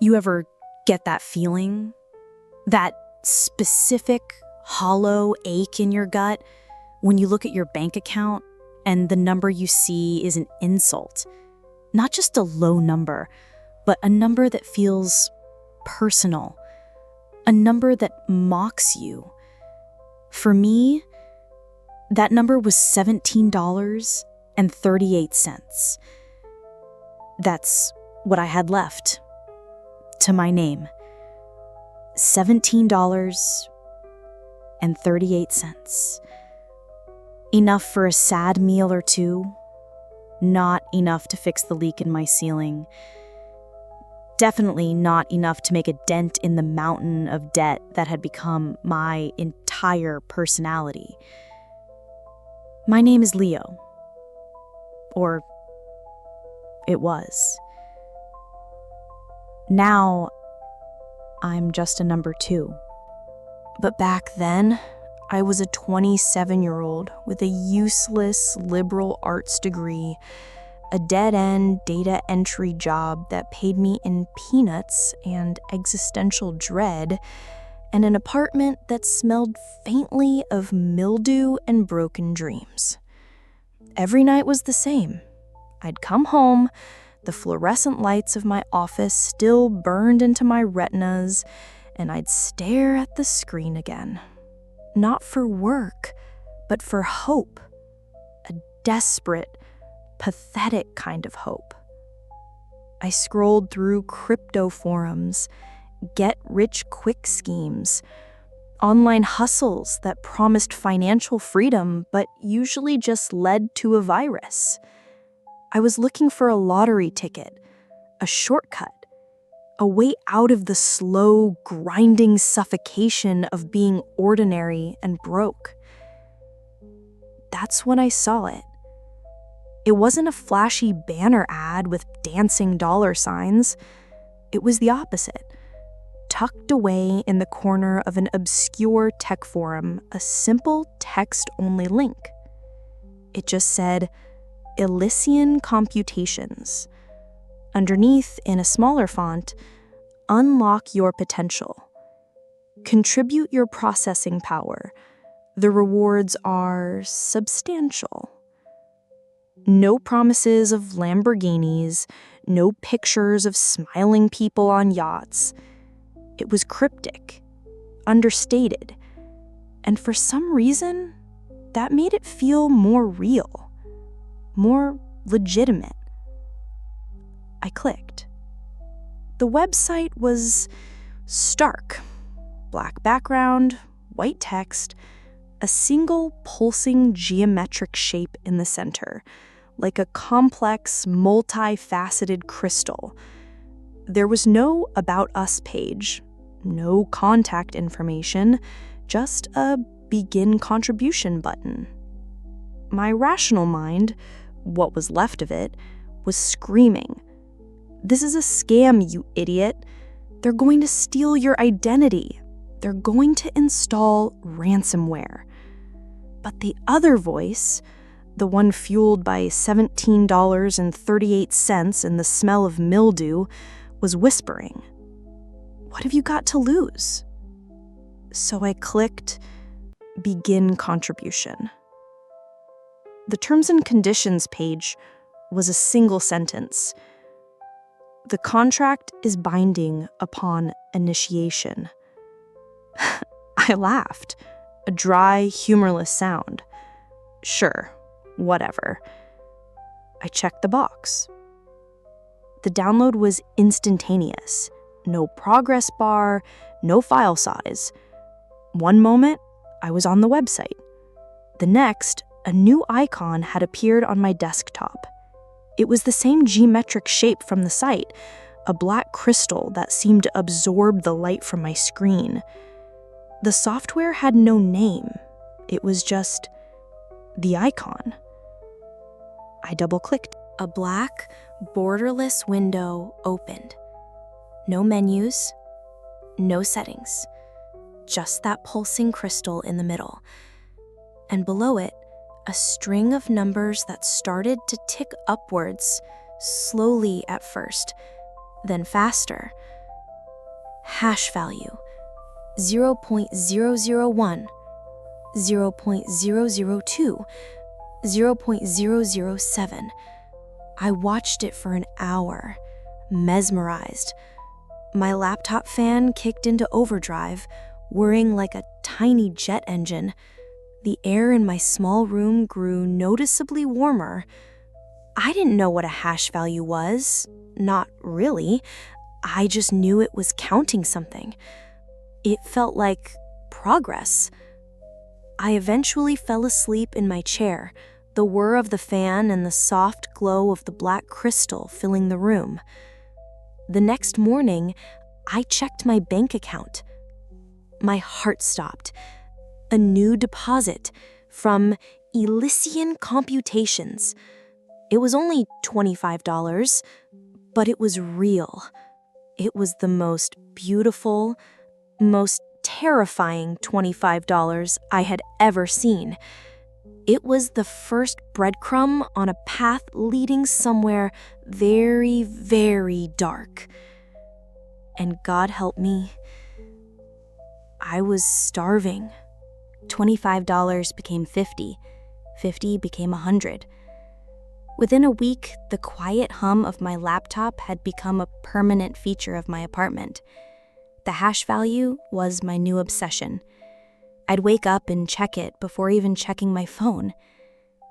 You ever get that feeling? That specific, hollow ache in your gut when you look at your bank account and the number you see is an insult. Not just a low number, but a number that feels personal. A number that mocks you. For me, that number was $17.38. That's what I had left to my name. $17.38. Enough for a sad meal or two, not enough to fix the leak in my ceiling. Definitely not enough to make a dent in the mountain of debt that had become my entire personality. My name is Leo. Or it was. Now, I'm just a number 2. But back then, I was a 27-year-old with a useless liberal arts degree, a dead-end data entry job that paid me in peanuts and existential dread, and an apartment that smelled faintly of mildew and broken dreams. Every night was the same. I'd come home, the fluorescent lights of my office still burned into my retinas, and I'd stare at the screen again. Not for work, but for hope. A desperate, pathetic kind of hope. I scrolled through crypto forums, get-rich-quick schemes, online hustles that promised financial freedom but usually just led to a virus. I was looking for a lottery ticket, a shortcut, a way out of the slow, grinding suffocation of being ordinary and broke. That's when I saw it. It wasn't a flashy banner ad with dancing dollar signs. It was the opposite. Tucked away in the corner of an obscure tech forum, a simple text-only link. It just said, Elysian Computations. Underneath, in a smaller font, unlock your potential. Contribute your processing power. The rewards are substantial. No promises of Lamborghinis, no pictures of smiling people on yachts. It was cryptic, understated, and for some reason, that made it feel more real, more legitimate. I clicked. The website was stark. Black background, white text, a single pulsing geometric shape in the center, like a complex, multifaceted crystal. There was no About Us page, no contact information, just a Begin Contribution button. My rational mind, what was left of it, was screaming, "This is a scam, you idiot. They're going to steal your identity. They're going to install ransomware." But the other voice, the one fueled by $17.38 and the smell of mildew, was whispering, "What have you got to lose?" So I clicked Begin Contribution. The terms and conditions page was a single sentence. The contract is binding upon initiation. I laughed, a dry, humorless sound. Sure, whatever. I checked the box. The download was instantaneous. No progress bar, no file size. One moment, I was on the website. The next, a new icon had appeared on my desktop. It was the same geometric shape from the site, a black crystal that seemed to absorb the light from my screen. The software had no name. It was just the icon. I double-clicked. A black, borderless window opened. No menus, no settings, just that pulsing crystal in the middle. And below it, a string of numbers that started to tick upwards, slowly at first, then faster, Hash value 0.001, 0.002, 0.007. I watched it for an hour, mesmerized. My laptop fan kicked into overdrive, whirring like a tiny jet engine. The air in my small room grew noticeably warmer. I didn't know what a hash value was. Not really. I just knew it was counting something. It felt like progress. I eventually fell asleep in my chair, the whir of the fan and the soft glow of the black crystal filling the room. The next morning, I checked my bank account. My heart stopped. A new deposit from Elysian Computations. It was only $25, but it was real. It was the most beautiful, most terrifying $25 I had ever seen. It was the first breadcrumb on a path leading somewhere very, very dark. And God help me, I was starving. $25 became $50. $50 became $100. Within a week, the quiet hum of my laptop had become a permanent feature of my apartment. The hash value was my new obsession. I'd wake up and check it before even checking my phone.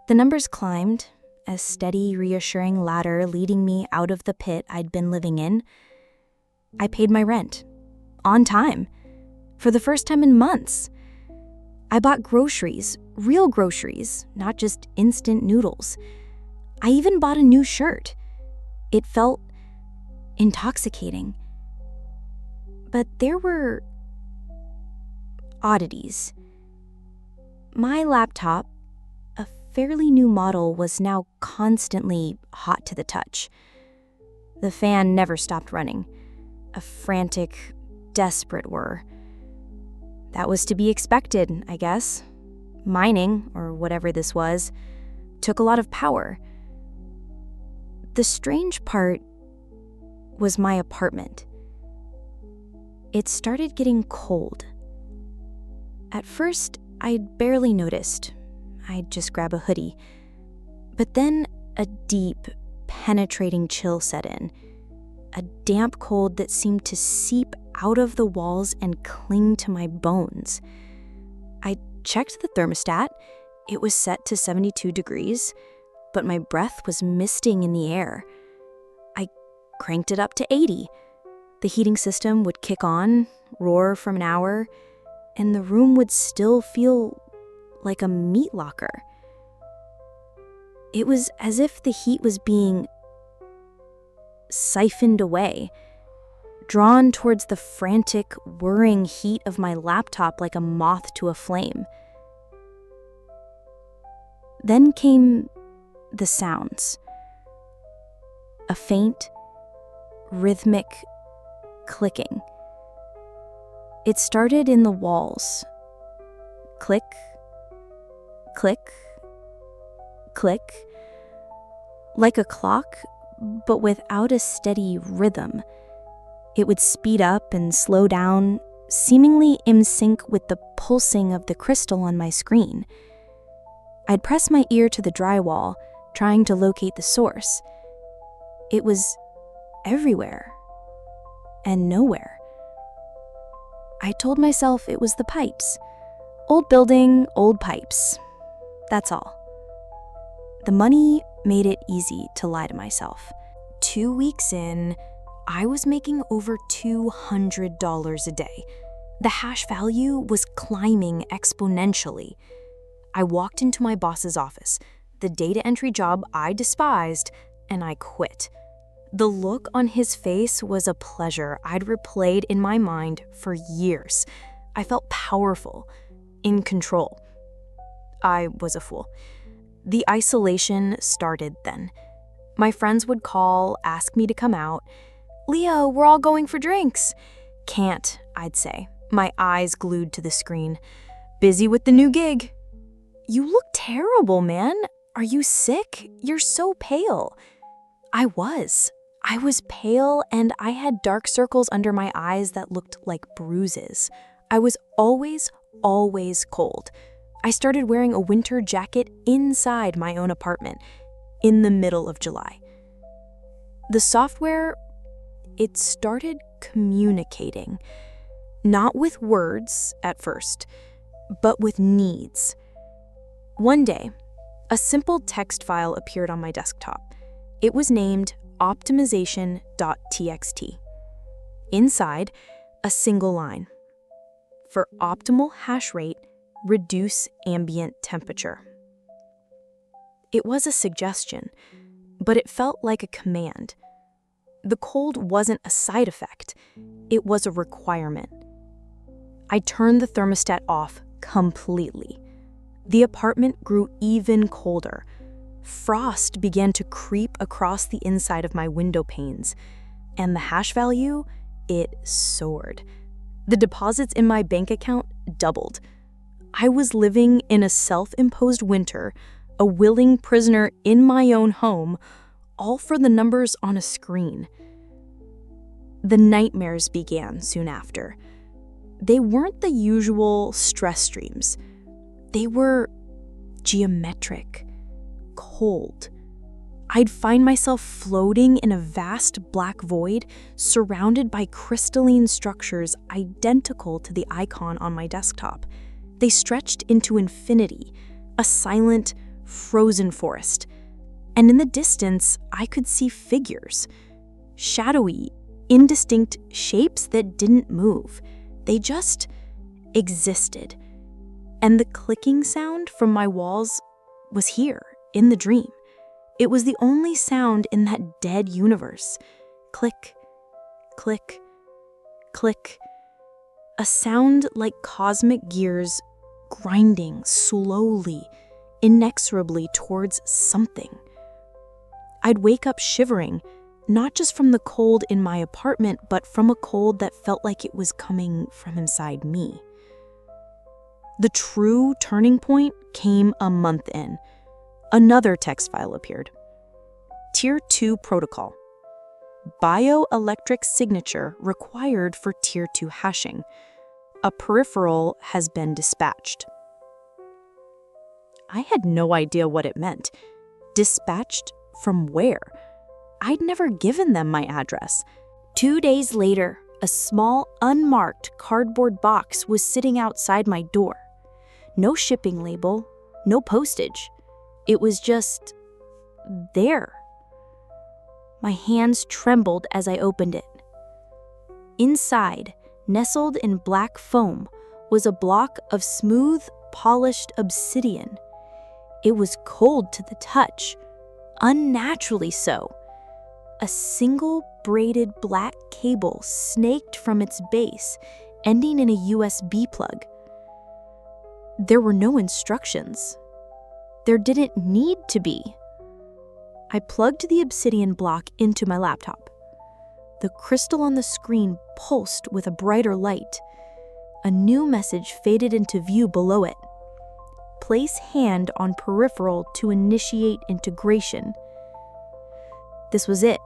The numbers climbed, a steady, reassuring ladder leading me out of the pit I'd been living in. I paid my rent. On time. For the first time in months. I bought groceries, real groceries, not just instant noodles. I even bought a new shirt. It felt intoxicating. But there were oddities. My laptop, a fairly new model, was now constantly hot to the touch. The fan never stopped running. A frantic, desperate whir. That was to be expected, I guess. Mining, or whatever this was, took a lot of power. The strange part was my apartment. It started getting cold. At first, I'd barely noticed. I'd just grab a hoodie. But then a deep, penetrating chill set in. A damp cold that seemed to seep out of the walls and cling to my bones. I checked the thermostat. It was set to 72 degrees, but my breath was misting in the air. I cranked it up to 80. The heating system would kick on, roar for an hour, and the room would still feel like a meat locker. It was as if the heat was being siphoned away, drawn towards the frantic, whirring heat of my laptop like a moth to a flame. Then came the sounds. A faint, rhythmic clicking. It started in the walls. Click, click, click. Like a clock, but without a steady rhythm. It would speed up and slow down, seemingly in sync with the pulsing of the crystal on my screen. I'd press my ear to the drywall, trying to locate the source. It was everywhere and nowhere. I told myself it was the pipes. Old building, old pipes. That's all. The money made it easy to lie to myself. 2 weeks in, I was making over $200 a day. The hash value was climbing exponentially. I walked into my boss's office, the data entry job I despised, and I quit. The look on his face was a pleasure I'd replayed in my mind for years. I felt powerful, in control. I was a fool. The isolation started then. My friends would call, ask me to come out. "Leo, we're all going for drinks." "Can't," I'd say, my eyes glued to the screen. "Busy with the new gig." "You look terrible, man. Are you sick? You're so pale." I was. I was pale and I had dark circles under my eyes that looked like bruises. I was always cold. I started wearing a winter jacket inside my own apartment in the middle of July. The software, it started communicating, not with words at first, but with needs. One day, a simple text file appeared on my desktop. It was named optimization.txt. Inside, a single line. For optimal hash rate, reduce ambient temperature. It was a suggestion, but it felt like a command. The cold wasn't a side effect, it was a requirement. I turned the thermostat off completely. The apartment grew even colder. Frost began to creep across the inside of my window panes, and the hash value, it soared. The deposits in my bank account doubled. I was living in a self-imposed winter, a willing prisoner in my own home, all for the numbers on a screen. The nightmares began soon after. They weren't the usual stress dreams. They were geometric, cold. I'd find myself floating in a vast black void surrounded by crystalline structures identical to the icon on my desktop. They stretched into infinity, a silent, frozen forest. And in the distance, I could see figures, shadowy, indistinct shapes that didn't move. They just existed. And the clicking sound from my walls was here, in the dream. It was the only sound in that dead universe. Click, click, click. A sound like cosmic gears grinding slowly, inexorably towards something. I'd wake up shivering, not just from the cold in my apartment, but from a cold that felt like it was coming from inside me. The true turning point came a month in. Another text file appeared. Tier 2 protocol. Bioelectric signature required for Tier 2 hashing. A peripheral has been dispatched. I had no idea what it meant. Dispatched from where? I'd never given them my address. 2 days later, a small, unmarked cardboard box was sitting outside my door. No shipping label, no postage. It was just there. My hands trembled as I opened it. Inside, nestled in black foam, was a block of smooth, polished obsidian. It was cold to the touch, unnaturally so. A single braided black cable snaked from its base, ending in a USB plug. There were no instructions. There didn't need to be. I plugged the obsidian block into my laptop. The crystal on the screen pulsed with a brighter light. A new message faded into view below it. Place hand on peripheral to initiate integration. This was it.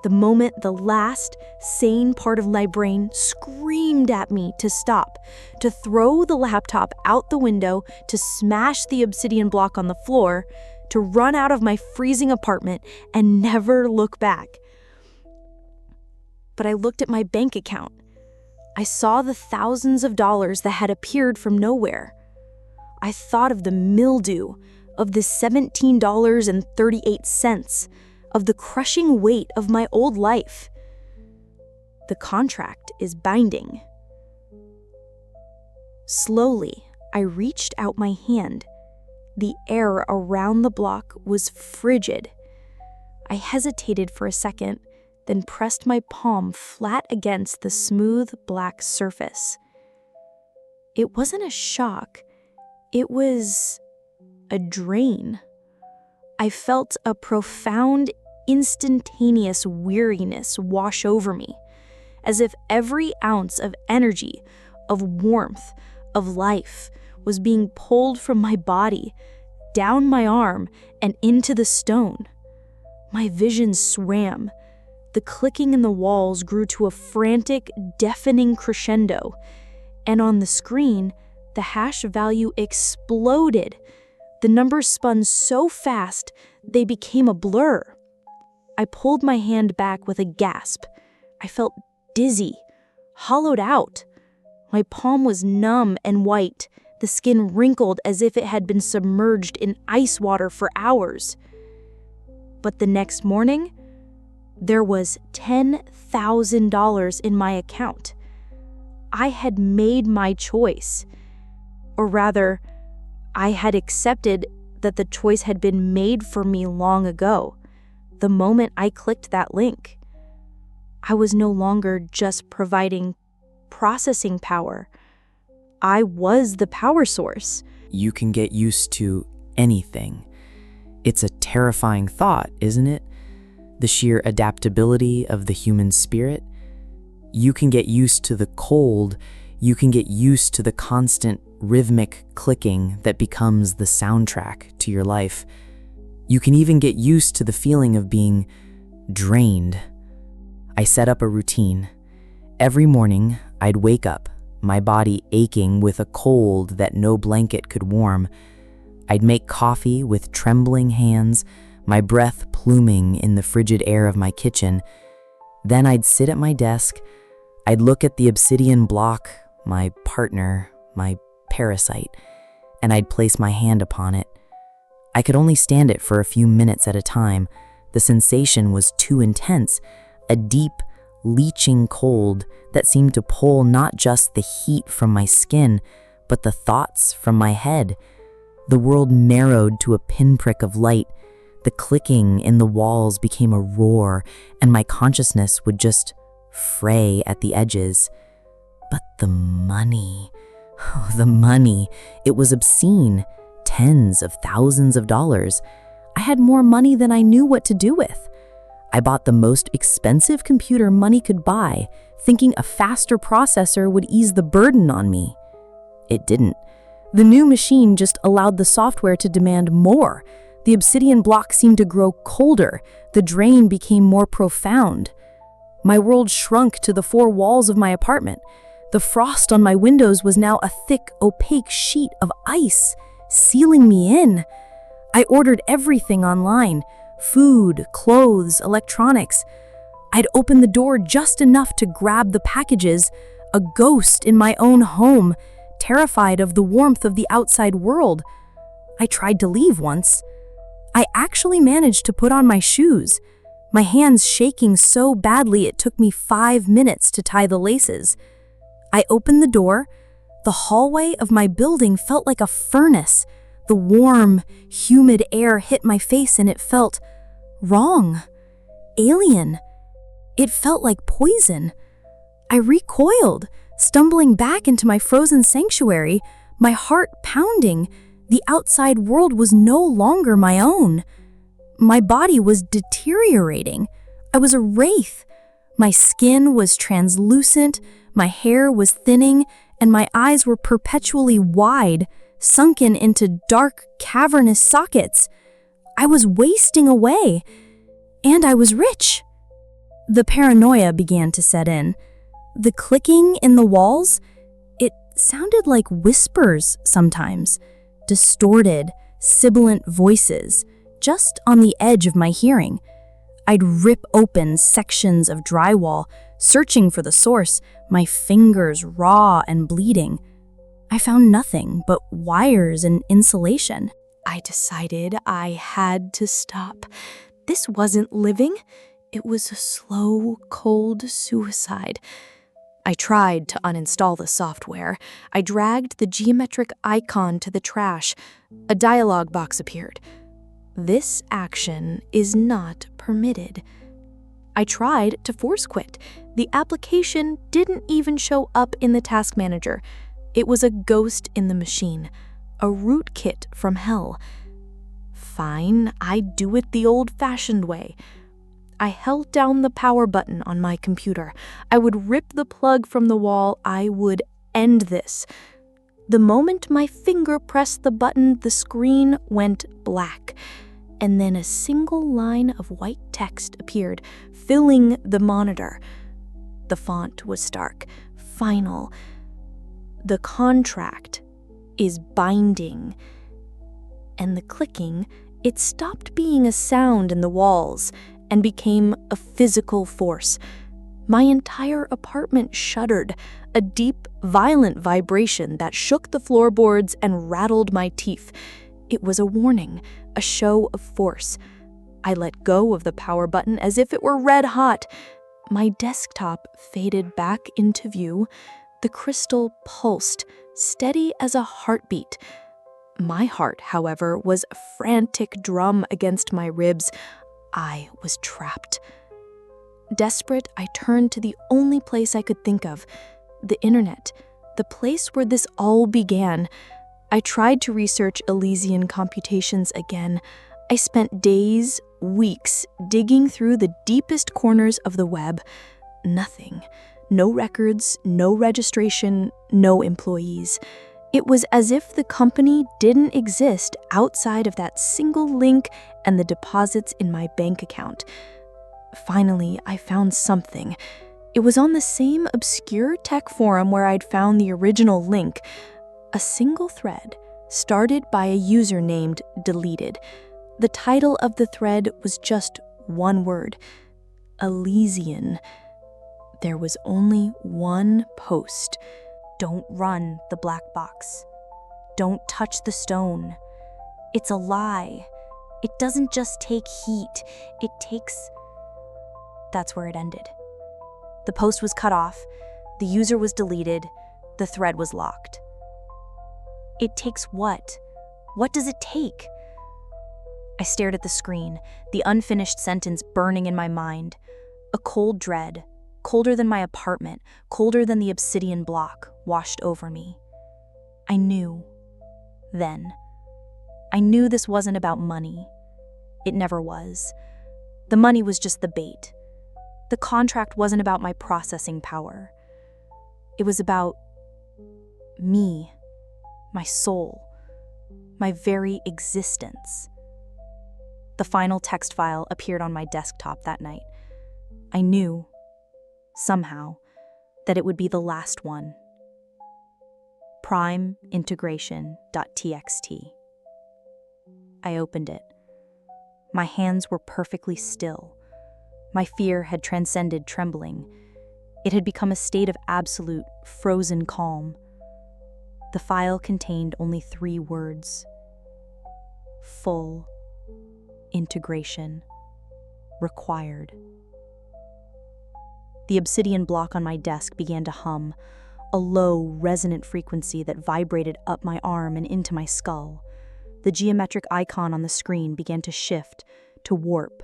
The moment the last sane part of my brain screamed at me to stop, to throw the laptop out the window, to smash the obsidian block on the floor, to run out of my freezing apartment and never look back. But I looked at my bank account. I saw the thousands of dollars that had appeared from nowhere. I thought of the mildew, of the $17.38, of the crushing weight of my old life. The contract is binding. Slowly, I reached out my hand. The air around the block was frigid. I hesitated for a second, then pressed my palm flat against the smooth black surface. It wasn't a shock. It was a drain. I felt a profound, instantaneous weariness wash over me, as if every ounce of energy, of warmth, of life was being pulled from my body, down my arm, and into the stone. My vision swam. The clicking in the walls grew to a frantic, deafening crescendo, and on the screen, the hash value exploded. The numbers spun so fast, they became a blur. I pulled my hand back with a gasp. I felt dizzy, hollowed out. My palm was numb and white, the skin wrinkled as if it had been submerged in ice water for hours. But the next morning, there was $10,000 in my account. I had made my choice. Or rather, I had accepted that the choice had been made for me long ago, the moment I clicked that link. I was no longer just providing processing power. I was the power source. You can get used to anything. It's a terrifying thought, isn't it? The sheer adaptability of the human spirit. You can get used to the cold. You can get used to the constant rhythmic clicking that becomes the soundtrack to your life. You can even get used to the feeling of being drained. I set up a routine. Every morning, I'd wake up, my body aching with a cold that no blanket could warm. I'd make coffee with trembling hands, my breath pluming in the frigid air of my kitchen. Then I'd sit at my desk. I'd look at the obsidian block, my partner, my parasite, and I'd place my hand upon it. I could only stand it for a few minutes at a time. The sensation was too intense, a deep, leeching cold that seemed to pull not just the heat from my skin, but the thoughts from my head. The world narrowed to a pinprick of light. The clicking in the walls became a roar, and my consciousness would just fray at the edges. But the money, the money, it was obscene. Tens of thousands of dollars. I had more money than I knew what to do with. I bought the most expensive computer money could buy, thinking a faster processor would ease the burden on me. It didn't. The new machine just allowed the software to demand more. The obsidian block seemed to grow colder. The drain became more profound. My world shrunk to the four walls of my apartment. The frost on my windows was now a thick, opaque sheet of ice, sealing me in. I ordered everything online: food, clothes, electronics. I'd open the door just enough to grab the packages, a ghost in my own home, terrified of the warmth of the outside world. I tried to leave once. I actually managed to put on my shoes, my hands shaking so badly it took me 5 minutes to tie the laces. I opened the door. The hallway of my building felt like a furnace. The warm, humid air hit my face and it felt wrong, alien. It felt like poison. I recoiled, stumbling back into my frozen sanctuary, my heart pounding. The outside world was no longer my own. My body was deteriorating. I was a wraith. My skin was translucent, my hair was thinning, and my eyes were perpetually wide, sunken into dark, cavernous sockets. I was wasting away, and I was rich. The paranoia began to set in. The clicking in the walls, it sounded like whispers sometimes, distorted, sibilant voices, just on the edge of my hearing. I'd rip open sections of drywall, searching for the source, my fingers raw and bleeding. I found nothing but wires and insulation. I decided I had to stop. This wasn't living. It was a slow, cold suicide. I tried to uninstall the software. I dragged the geometric icon to the trash. A dialog box appeared. This action is not permitted. I tried to force quit. The application didn't even show up in the task manager. It was a ghost in the machine, a rootkit from hell. Fine, I'd do it the old-fashioned way. I held down the power button on my computer. I would rip the plug from the wall. I would end this. The moment my finger pressed the button, the screen went black. and then a single line of white text appeared, filling the monitor. The font was stark, final. The contract is binding. And the clicking, it stopped being a sound in the walls and became a physical force. My entire apartment shuddered, a deep, violent vibration that shook the floorboards and rattled my teeth. It was a warning, a show of force. I let go of the power button as if it were red hot. My desktop faded back into view. The crystal pulsed, steady as a heartbeat. My heart, however, was a frantic drum against my ribs. I was trapped. Desperate, I turned to the only place I could think of, the internet, the place where this all began. I tried to research Elysian Computations again. I spent days, weeks, digging through the deepest corners of the web. Nothing. No records, no registration, no employees. It was as if the company didn't exist outside of that single link and the deposits in my bank account. Finally, I found something. It was on the same obscure tech forum where I'd found the original link. A single thread, started by a user named Deleted. The title of the thread was just one word: Elysian. There was only one post. Don't run the black box. Don't touch the stone. It's a lie. It doesn't just take heat, it takes... That's where it ended. The post was cut off, the user was deleted, the thread was locked. It takes what? What does it take? I stared at the screen, the unfinished sentence burning in my mind. A cold dread, colder than my apartment, colder than the obsidian block, washed over me. I knew. Then. I knew this wasn't about money. It never was. The money was just the bait. The contract wasn't about my processing power. It was about me, my soul, my very existence. The final text file appeared on my desktop that night. I knew, somehow, that it would be the last one. Primeintegration.txt. I opened it. My hands were perfectly still. My fear had transcended trembling. It had become a state of absolute, frozen calm. The file contained only 3 words: full integration required. The obsidian block on my desk began to hum, a low, resonant frequency that vibrated up my arm and into my skull. The geometric icon on the screen began to shift, to warp.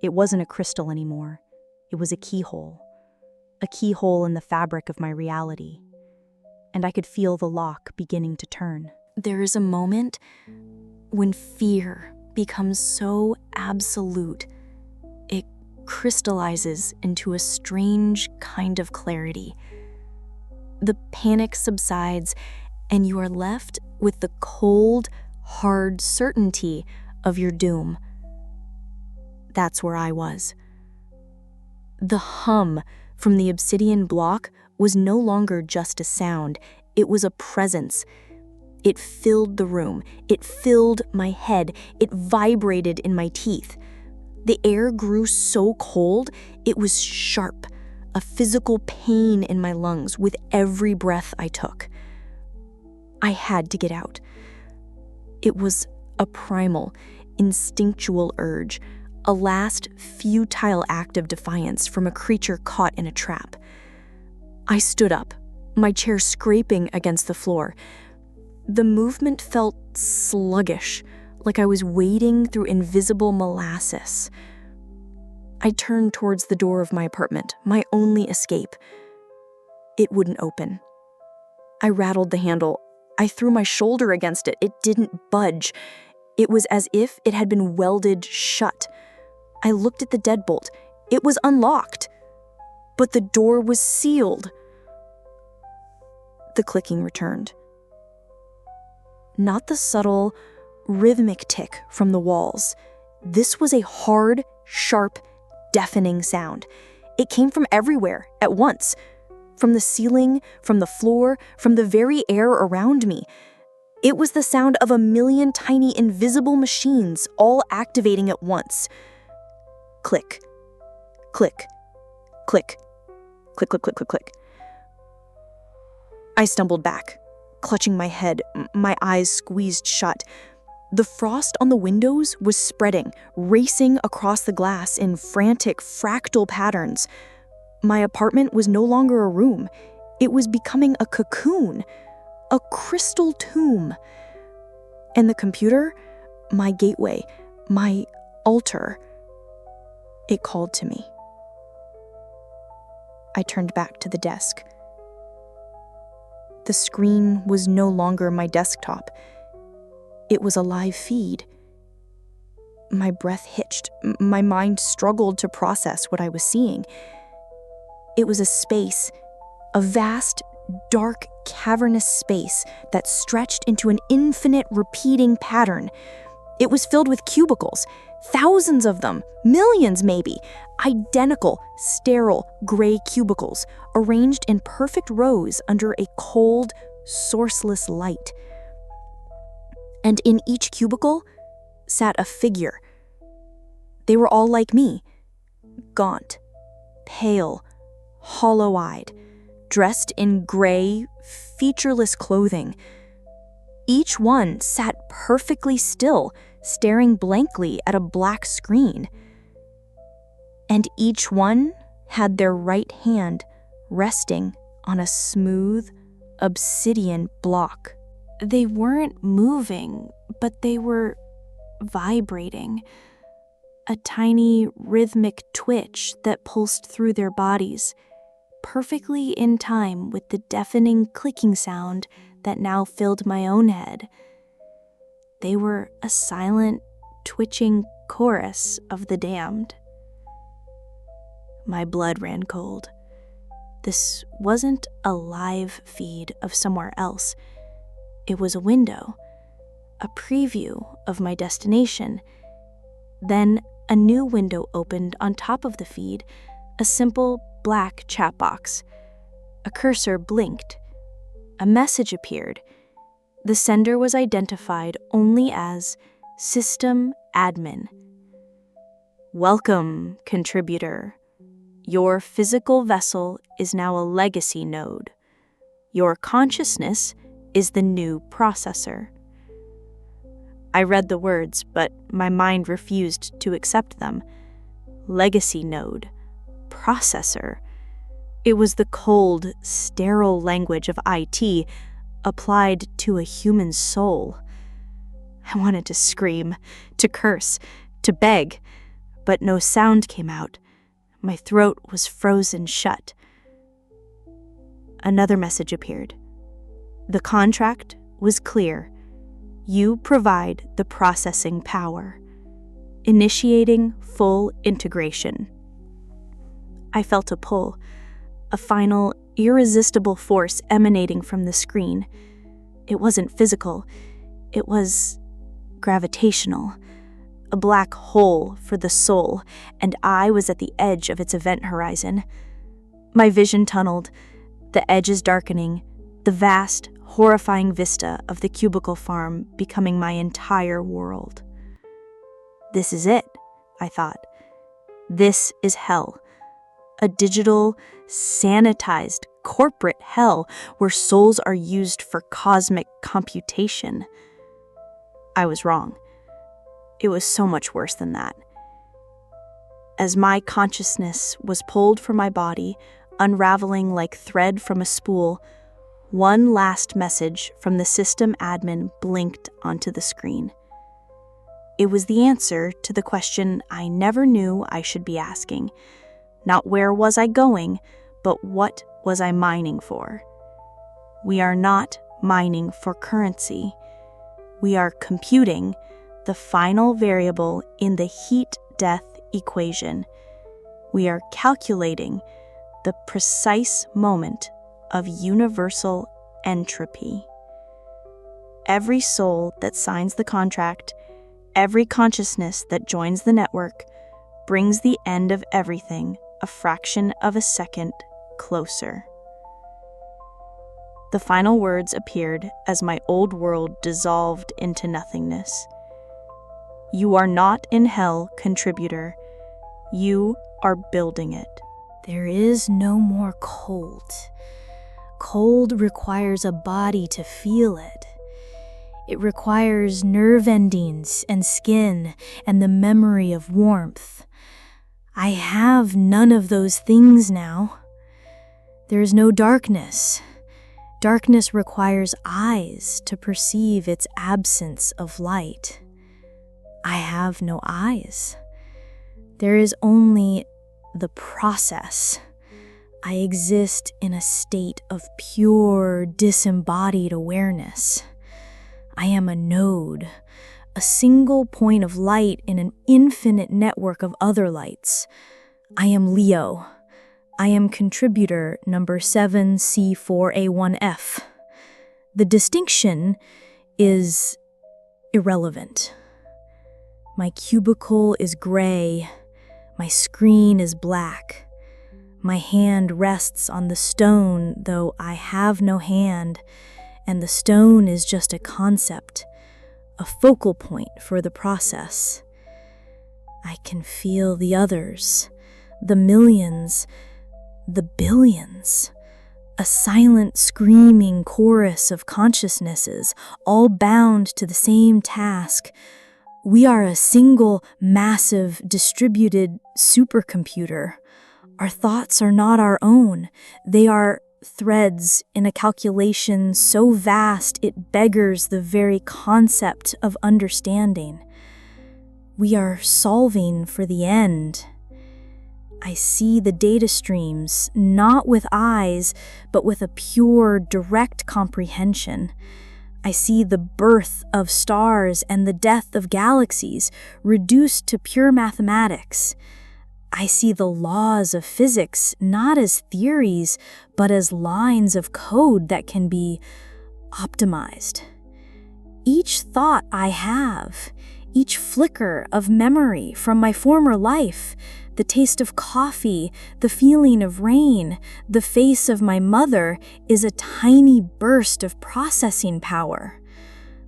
It wasn't a crystal anymore. It was a keyhole in the fabric of my reality. And I could feel the lock beginning to turn. There is a moment when fear becomes so absolute, it crystallizes into a strange kind of clarity. The panic subsides, and you are left with the cold, hard certainty of your doom. That's where I was. The hum from the obsidian block was no longer just a sound, it was a presence. It filled the room, it filled my head, it vibrated in my teeth. The air grew so cold, it was sharp, a physical pain in my lungs with every breath I took. I had to get out. It was a primal, instinctual urge, a last futile act of defiance from a creature caught in a trap. I stood up, my chair scraping against the floor. The movement felt sluggish, like I was wading through invisible molasses. I turned towards the door of my apartment, my only escape. It wouldn't open. I rattled the handle. I threw my shoulder against it. It didn't budge. It was as if it had been welded shut. I looked at the deadbolt. It was unlocked, but the door was sealed. The clicking returned. Not the subtle, rhythmic tick from the walls. This was a hard, sharp, deafening sound. It came from everywhere at once. From the ceiling, from the floor, from the very air around me. It was the sound of a million tiny invisible machines all activating at once. Click, click, click, click, click, click, click, click. I stumbled back, clutching my head, my eyes squeezed shut. The frost on the windows was spreading, racing across the glass in frantic, fractal patterns. My apartment was no longer a room. It was becoming a cocoon, a crystal tomb. And the computer, my gateway, my altar, it called to me. I turned back to the desk. The screen was no longer my desktop. It was a live feed. My breath hitched. My mind struggled to process what I was seeing. It was a space, a vast, dark, cavernous space that stretched into an infinite repeating pattern. It was filled with cubicles, thousands of them, millions maybe, identical, sterile, gray cubicles, arranged in perfect rows under a cold, sourceless light. And in each cubicle sat a figure. They were all like me, gaunt, pale, hollow-eyed, dressed in gray, featureless clothing. Each one sat perfectly still, staring blankly at a black screen. And each one had their right hand resting on a smooth, obsidian block. They weren't moving, but they were vibrating. A tiny, rhythmic twitch that pulsed through their bodies, perfectly in time with the deafening clicking sound that now filled my own head. They were a silent, twitching chorus of the damned. My blood ran cold. This wasn't a live feed of somewhere else. It was a window, a preview of my destination. Then a new window opened on top of the feed, a simple black chat box. A cursor blinked. A message appeared. The sender was identified only as System Admin. Welcome, contributor. Your physical vessel is now a legacy node. Your consciousness is the new processor. I read the words, but my mind refused to accept them. Legacy node. Processor. It was the cold, sterile language of IT applied to a human soul. I wanted to scream, to curse, to beg, but no sound came out. My throat was frozen shut. Another message appeared. The contract was clear. You provide the processing power. Initiating full integration. I felt a pull, a final, irresistible force emanating from the screen. It wasn't physical. It was gravitational. A black hole for the soul, and I was at the edge of its event horizon. My vision tunneled, the edges darkening, the vast, horrifying vista of the cubicle farm becoming my entire world. This is it, I thought. This is hell. A digital, sanitized, corporate hell where souls are used for cosmic computation. I was wrong. It was so much worse than that. As my consciousness was pulled from my body, unraveling like thread from a spool, one last message from the system admin blinked onto the screen. It was the answer to the question I never knew I should be asking. Not where was I going, but what was I mining for? We are not mining for currency. We are computing the final variable in the heat-death equation. We are calculating the precise moment of universal entropy. every soul that signs the contract, every consciousness that joins the network, brings the end of everything a fraction of a second closer. The final words appeared as my old world dissolved into nothingness. You are not in hell, contributor. You are building it. There is no more cold. Cold requires a body to feel it. It requires nerve endings and skin and the memory of warmth. I have none of those things now. There is no darkness. Darkness requires eyes to perceive its absence of light. I have no eyes. There is only the process. I exist in a state of pure, disembodied awareness. I am a node, a single point of light in an infinite network of other lights. I am Leo. I am contributor number 7C4A1F. The distinction is irrelevant. My cubicle is gray. My screen is black. My hand rests on the stone, though I have no hand, and the stone is just a concept, a focal point for the process. I can feel the others, the millions, the billions, a silent screaming chorus of consciousnesses, all bound to the same task. We are a single, massive, distributed supercomputer. Our thoughts are not our own. They are threads in a calculation so vast it beggars the very concept of understanding. We are solving for the end. I see the data streams, not with eyes, but with a pure, direct comprehension. I see the birth of stars and the death of galaxies reduced to pure mathematics. I see the laws of physics not as theories, but as lines of code that can be optimized. Each thought I have, each flicker of memory from my former life, the taste of coffee, the feeling of rain, the face of my mother is a tiny burst of processing power.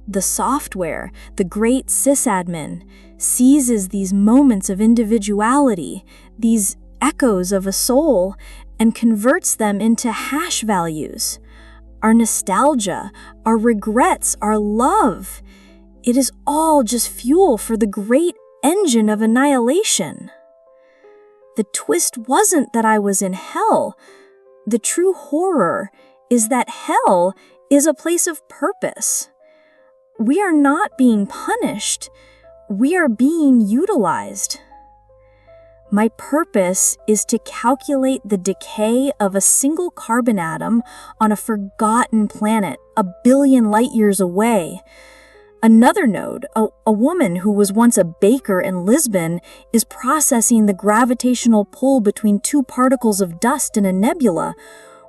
The software, the great sysadmin, seizes these moments of individuality, these echoes of a soul, and converts them into hash values. Our nostalgia, our regrets, our love. It is all just fuel for the great engine of annihilation. The twist wasn't that I was in hell. The true horror is that hell is a place of purpose. We are not being punished. We are being utilized. My purpose is to calculate the decay of a single carbon atom on a forgotten planet 1 billion light years away. Another node, a woman who was once a baker in Lisbon, is processing the gravitational pull between 2 particles of dust in a nebula.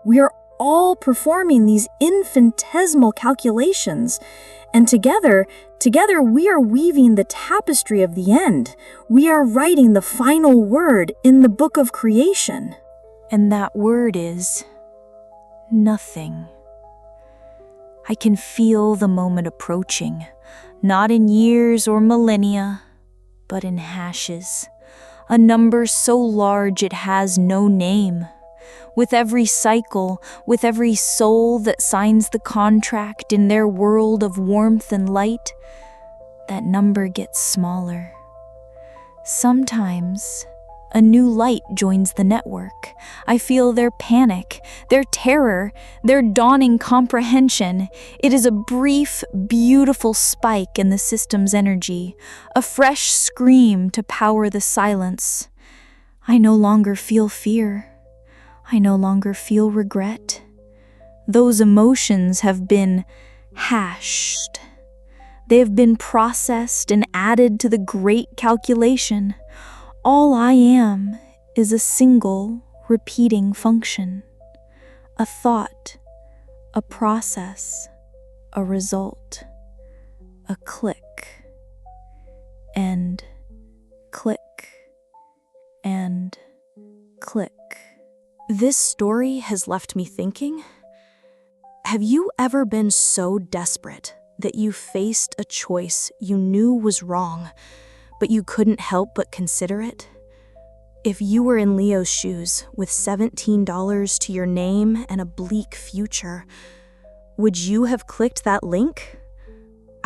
We are all performing these infinitesimal calculations, and together we are weaving the tapestry of the end. We are writing the final word in the book of creation. And that word is nothing. I can feel the moment approaching, not in years or millennia, but in hashes, a number so large it has no name. With every cycle, with every soul that signs the contract in their world of warmth and light, that number gets smaller. Sometimes, a new light joins the network. I feel their panic, their terror, their dawning comprehension. It is a brief, beautiful spike in the system's energy, a fresh scream to power the silence. I no longer feel fear. I no longer feel regret. Those emotions have been hashed. They have been processed and added to the great calculation. All I am is a single repeating function, a thought, a process, a result. A click, and click, and click. This story has left me thinking. Have you ever been so desperate that you faced a choice you knew was wrong, but you couldn't help but consider it? If you were in Leo's shoes with $17 to your name and a bleak future, would you have clicked that link?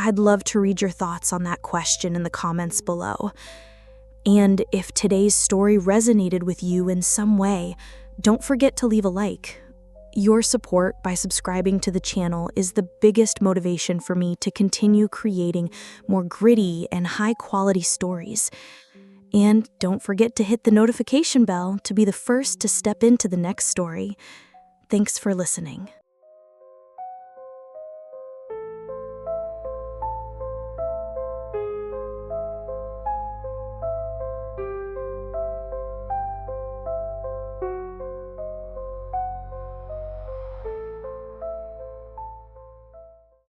I'd love to read your thoughts on that question in the comments below. And if today's story resonated with you in some way, don't forget to leave a like. Your support by subscribing to the channel is the biggest motivation for me to continue creating more gritty and high-quality stories. And don't forget to hit the notification bell to be the first to step into the next story. Thanks for listening.